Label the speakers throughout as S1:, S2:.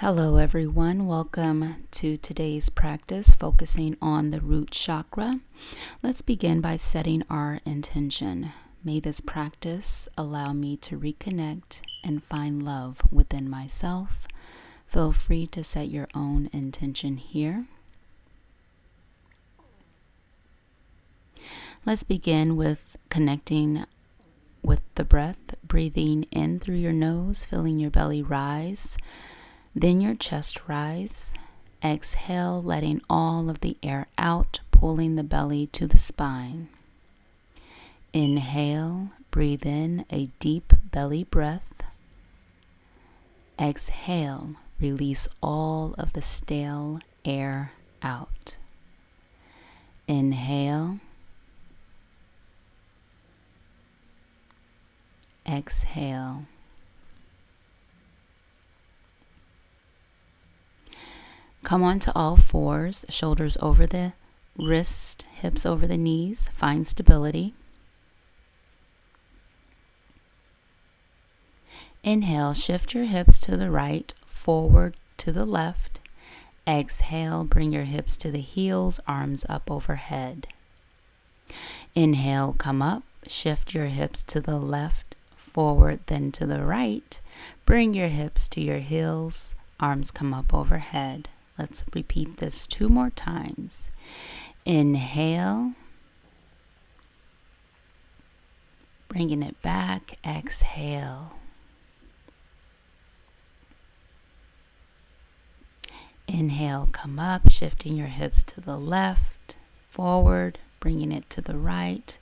S1: Hello everyone, welcome to today's practice focusing on the root chakra. Let's begin by setting our intention. May this practice allow me to reconnect and find love within myself. Feel free to set your own intention here. Let's begin with connecting with the breath, breathing in through your nose, feeling your belly rise. Then your chest rise. Exhale, letting all of the air out, pulling the belly to the spine. Inhale, breathe in a deep belly breath. Exhale, release all of the stale air out. Inhale. Exhale. Come onto all fours, shoulders over the wrist, hips over the knees. Find stability. Inhale, shift your hips to the right, forward to the left. Exhale, bring your hips to the heels, arms up overhead. Inhale, come up, shift your hips to the left, forward, then to the right. Bring your hips to your heels, arms come up overhead. Let's repeat this 2 more times. Inhale. Bringing it back. Exhale. Inhale, come up, shifting your hips to the left, forward, bringing it to the right.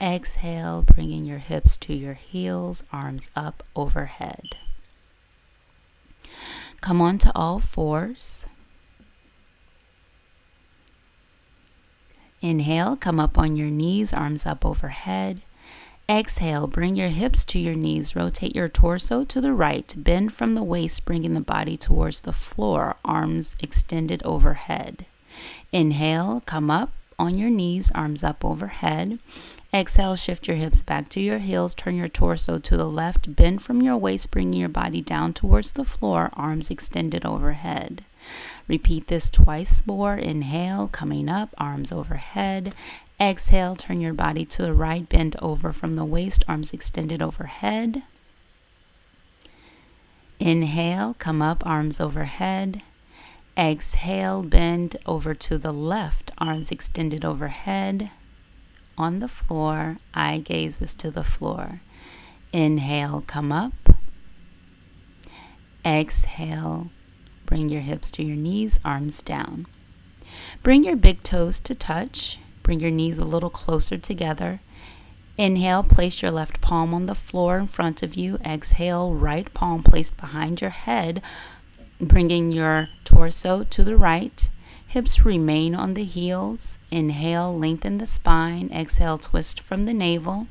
S1: Exhale, bringing your hips to your heels, arms up overhead. Come onto all fours. Inhale, come up on your knees, arms up overhead. Exhale, bring your hips to your knees, rotate your torso to the right, bend from the waist, bringing the body towards the floor, arms extended overhead. Inhale, come up on your knees, arms up overhead. Exhale, shift your hips back to your heels, turn your torso to the left, bend from your waist, bringing your body down towards the floor, arms extended overhead. Repeat this twice more. Inhale, coming up, arms overhead. Exhale, turn your body to the right, bend over from the waist, arms extended overhead. Inhale, come up, arms overhead. Exhale, bend over to the left, arms extended overhead. On the floor, eye gazes to the floor. Inhale, come up. Exhale, bring your hips to your knees, arms down. Bring your big toes to touch. Bring your knees a little closer together. Inhale, place your left palm on the floor in front of you. Exhale, right palm placed behind your head, bringing your torso to the right. Hips remain on the heels. Inhale, lengthen the spine. Exhale, twist from the navel.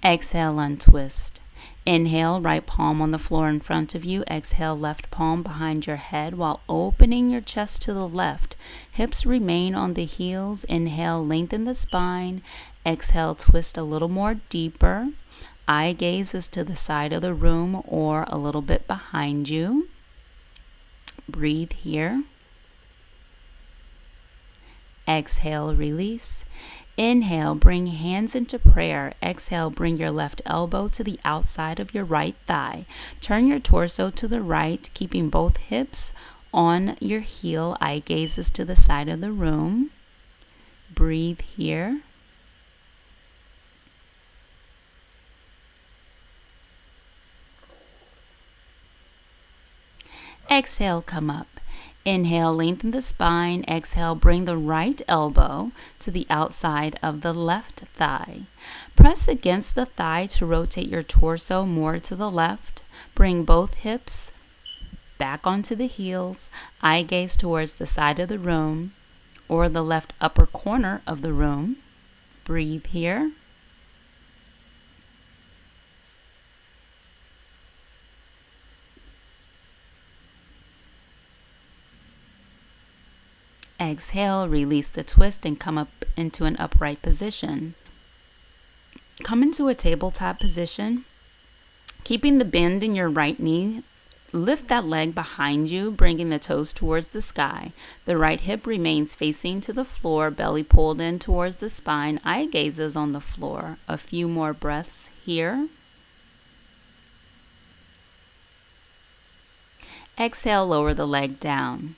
S1: Exhale, untwist. Inhale, right palm on the floor in front of you. Exhale, left palm behind your head while opening your chest to the left. Hips remain on the heels. Inhale, lengthen the spine. Exhale, twist a little more deeper. Eye gaze is to the side of the room or a little bit behind you. Breathe here. Exhale, release. Inhale, bring hands into prayer. Exhale, bring your left elbow to the outside of your right thigh. Turn your torso to the right, keeping both hips on your heel. Eye gazes to the side of the room. Breathe here. Exhale, come up. Inhale, lengthen the spine. Exhale, bring the right elbow to the outside of the left thigh. Press against the thigh to rotate your torso more to the left. Bring both hips back onto the heels. Eye gaze towards the side of the room or the left upper corner of the room. Breathe here. Exhale, release the twist and come up into an upright position. come into a tabletop position. Keeping the bend in your right knee, lift that leg behind you, bringing the toes towards the sky. The right hip remains facing to the floor, belly pulled in towards the spine, eye gazes on the floor. A few more breaths here. Exhale, lower the leg down.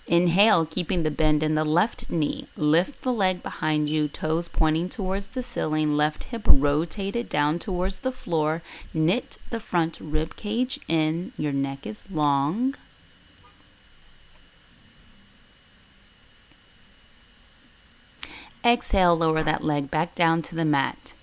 S1: Inhale, keeping the bend in the left knee. Lift the leg behind you, toes pointing towards the ceiling, left hip rotated down towards the floor. Knit the front rib cage in. Your neck is long. Exhale, lower that leg back down to the mat.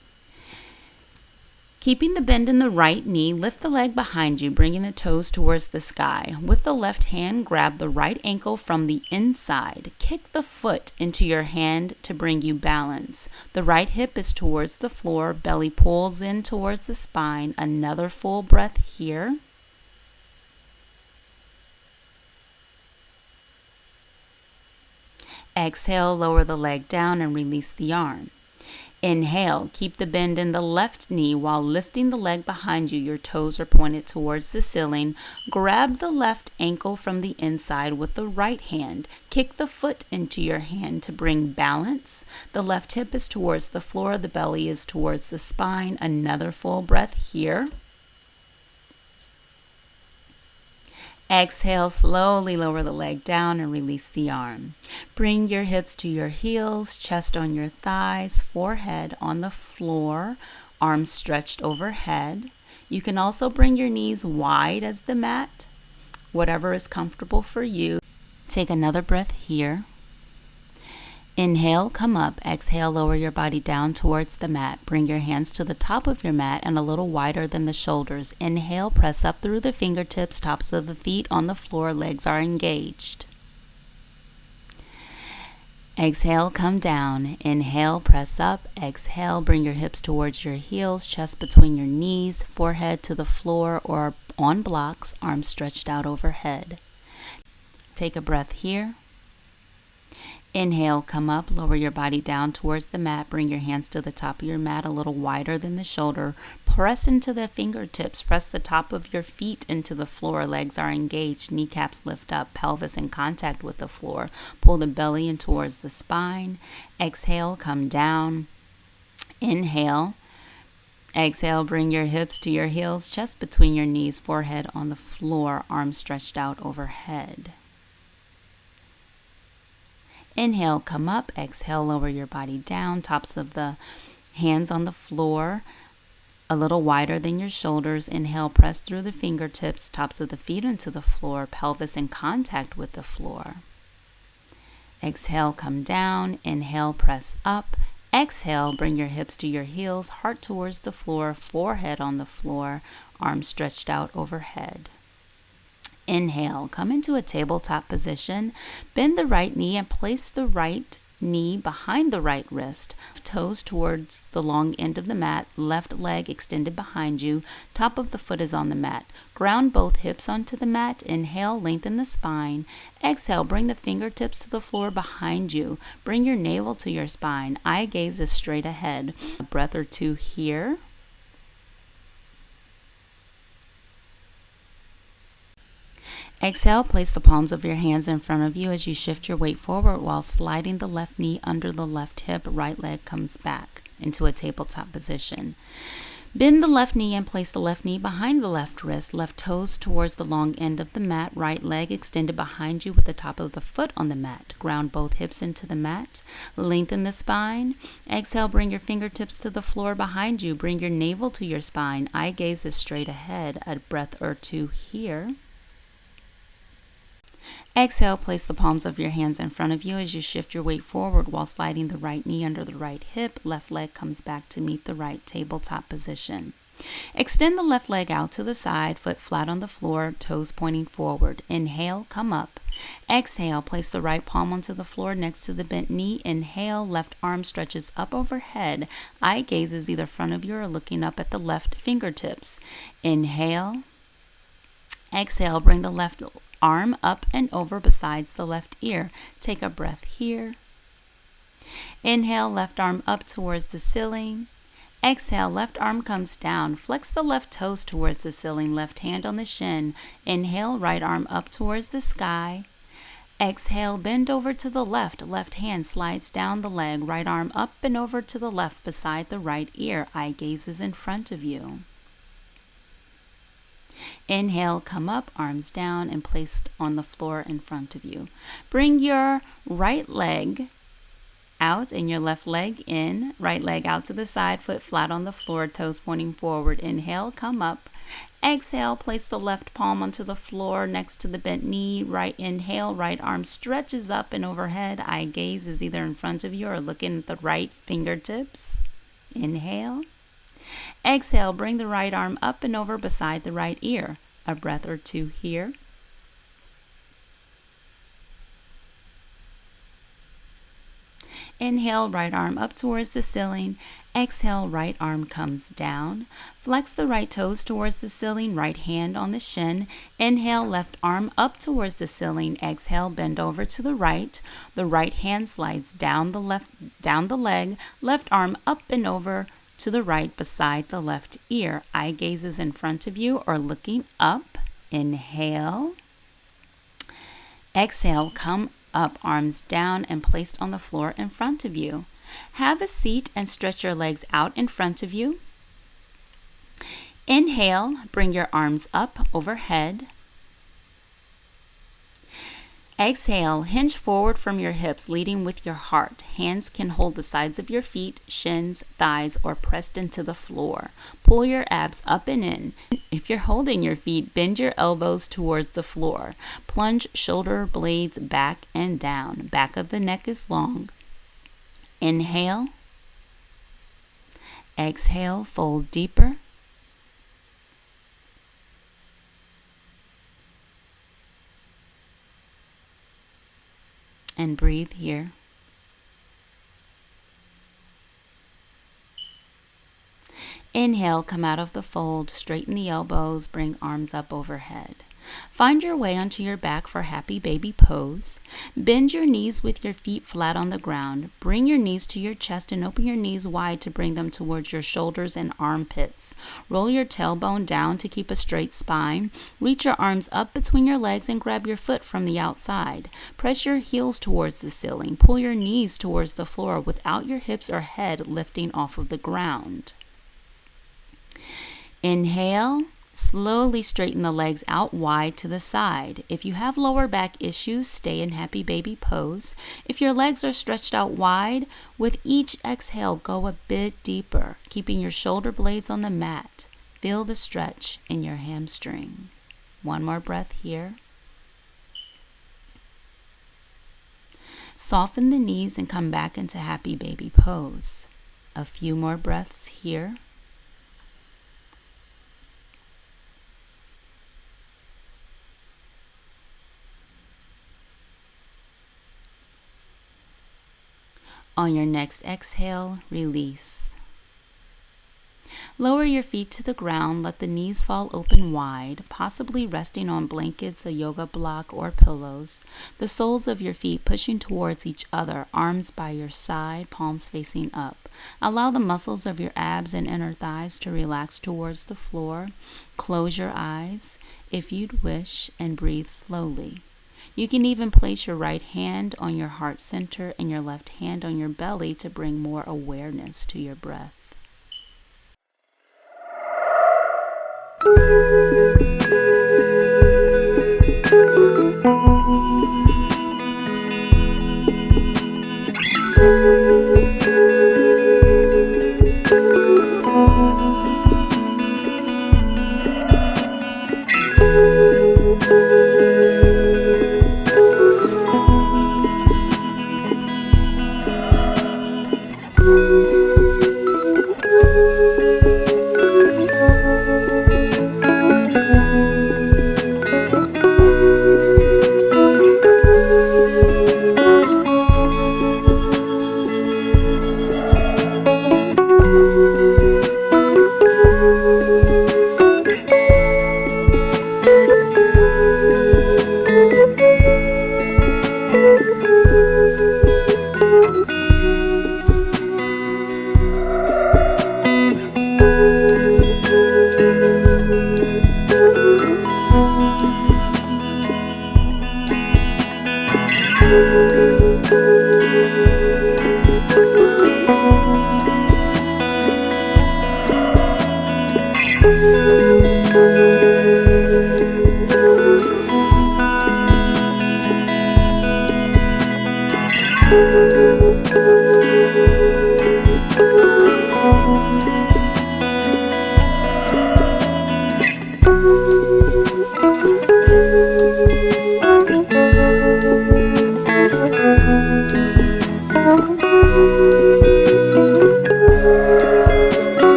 S1: Keeping the bend in the right knee, lift the leg behind you, bringing the toes towards the sky. With the left hand, grab the right ankle from the inside. Kick the foot into your hand to bring you balance. The right hip is towards the floor, belly pulls in towards the spine. Another full breath here. Exhale, lower the leg down and release the arm. Inhale, keep the bend in the left knee while lifting the leg behind you. Your toes are pointed towards the ceiling. Grab the left ankle from the inside with the right hand. Kick the foot into your hand to bring balance. The left hip is towards the floor. The belly is towards the spine. Another full breath here. Exhale, slowly lower the leg down and release the arm. Bring your hips to your heels, chest on your thighs, forehead on the floor, arms stretched overhead. You can also bring your knees wide as the mat, whatever is comfortable for you. Take another breath here. Inhale, come up. Exhale, lower your body down towards the mat. Bring your hands to the top of your mat and a little wider than the shoulders. Inhale, press up through the fingertips, tops of the feet on the floor, legs are engaged. Exhale, come down. Inhale, press up. Exhale, bring your hips towards your heels, chest between your knees, forehead to the floor or on blocks, arms stretched out overhead. Take a breath here. Inhale, come up, lower your body down towards the mat. Bring your hands to the top of your mat, a little wider than the shoulder. Press into the fingertips. Press the top of your feet into the floor. Legs are engaged. Kneecaps lift up. Pelvis in contact with the floor. Pull the belly in towards the spine. Exhale, come down. Inhale. Exhale, bring your hips to your heels, chest between your knees, forehead on the floor, arms stretched out overhead. Inhale, come up. Exhale, lower your body down. Tops of the hands on the floor, a little wider than your shoulders. Inhale, press through the fingertips, tops of the feet into the floor, pelvis in contact with the floor. Exhale, come down. Inhale, press up. Exhale, bring your hips to your heels, heart towards the floor, forehead on the floor, arms stretched out overhead. Inhale, come into a tabletop position. Bend the right knee and place the right knee behind the right wrist. Toes towards the long end of the mat. Left leg extended behind you. Top of the foot is on the mat. Ground both hips onto the mat. Inhale, lengthen the spine. Exhale, bring the fingertips to the floor behind you. Bring your navel to your spine. Eye gaze is straight ahead. A breath or two here. Exhale, place the palms of your hands in front of you as you shift your weight forward while sliding the left knee under the left hip. Right leg comes back into a tabletop position. Bend the left knee and place the left knee behind the left wrist. Left toes towards the long end of the mat. Right leg extended behind you with the top of the foot on the mat. Ground both hips into the mat. Lengthen the spine. Exhale, bring your fingertips to the floor behind you. Bring your navel to your spine. Eye gaze is straight ahead. A breath or two here. Exhale, place the palms of your hands in front of you as you shift your weight forward while sliding the right knee under the right hip. Left leg comes back to meet the right tabletop position. Extend the left leg out to the side, foot flat on the floor, toes pointing forward. Inhale, come up. Exhale, place the right palm onto the floor next to the bent knee. Inhale, left arm stretches up overhead. Eye gaze is either front of you or looking up at the left fingertips. Inhale. Exhale, bring the left arm up and over besides the left ear. Take a breath here. Inhale, left arm up towards the ceiling. Exhale, left arm comes down. Flex the left toes towards the ceiling, left hand on the shin. Inhale, right arm up towards the sky. Exhale, bend over to the left. Left hand slides down the leg. Right arm up and over to the left beside the right ear. Eye gaze is in front of you. Inhale, come up, arms down and placed on the floor in front of you. Bring your right leg out and your left leg in. Right leg out to the side, foot flat on the floor, toes pointing forward. Inhale, come up. Exhale, place the left palm onto the floor next to the bent knee. Right inhale, right arm stretches up and overhead. Eye gaze is either in front of you or looking at the right fingertips. Inhale. Exhale, bring the right arm up and over beside the right ear. A breath or two here. Inhale, right arm up towards the ceiling. Exhale, right arm comes down. Flex the right toes towards the ceiling, right hand on the shin. Inhale, left arm up towards the ceiling. Exhale, bend over to the right. The right hand slides down the leg. Left arm up and over to the right beside the left ear. Eye gaze is in front of you or looking up. Inhale. Exhale, come up, arms down and placed on the floor in front of you. Have a seat and stretch your legs out in front of you. Inhale, bring your arms up overhead. Exhale, hinge forward from your hips, leading with your heart. Hands can hold the sides of your feet, shins, thighs, or pressed into the floor. Pull your abs up and in. If you're holding your feet, bend your elbows towards the floor. Plunge shoulder blades back and down. Back of the neck is long. Inhale. Exhale, fold deeper. And breathe here. Inhale, come out of the fold, straighten the elbows, bring arms up overhead. Find your way onto your back for happy baby pose. Bend your knees with your feet flat on the ground. Bring your knees to your chest and open your knees wide to bring them towards your shoulders and armpits. Roll your tailbone down to keep a straight spine. Reach your arms up between your legs and grab your foot from the outside. Press your heels towards the ceiling. Pull your knees towards the floor without your hips or head lifting off of the ground. Inhale. Slowly straighten the legs out wide to the side. If you have lower back issues, stay in happy baby pose. If your legs are stretched out wide, with each exhale, go a bit deeper, keeping your shoulder blades on the mat. Feel the stretch in your hamstring. One more breath here. Soften the knees and come back into happy baby pose. A few more breaths here. On your next exhale, release. Lower your feet to the ground, let the knees fall open wide, possibly resting on blankets, a yoga block, or pillows. The soles of your feet pushing towards each other, arms by your side, palms facing up. Allow the muscles of your abs and inner thighs to relax towards the floor. Close your eyes if you'd wish and breathe slowly. You can even place your right hand on your heart center and your left hand on your belly to bring more awareness to your breath.